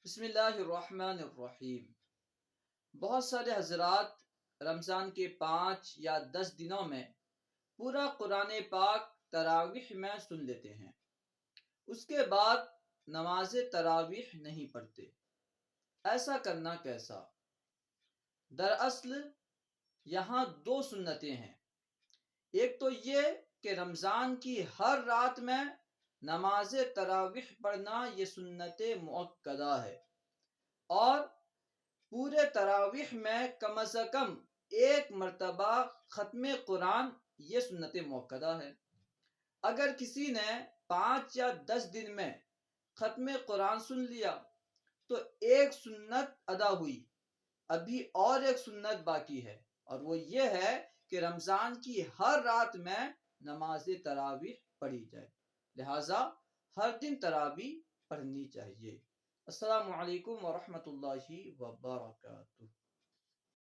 بسم اللہ الرحمن الرحیم۔ بہت سارے حضرات رمضان کے 5 یا 10 دنوں میں پورا قرآن پاک تراویح میں سن لیتے ہیں، اس کے بعد نماز تراویح نہیں پڑھتے۔ ایسا کرنا کیسا؟ دراصل یہاں 2 سنتیں ہیں۔ ایک تو یہ کہ رمضان کی ہر رات میں نماز تراویح پڑھنا یہ سنت مؤکدہ ہے، اور پورے تراویح میں کم از کم ایک مرتبہ ختم قرآن یہ سنت مؤکدہ ہے۔ اگر کسی نے 5 یا 10 دن میں ختم قرآن سن لیا تو ایک سنت ادا ہوئی، ابھی اور ایک سنت باقی ہے، اور وہ یہ ہے کہ رمضان کی ہر رات میں نماز تراویح پڑھی جائے، لہٰذا ہر دن تراویح پڑھنی چاہیے۔ السلام علیکم ورحمۃ اللہ وبرکاتہ۔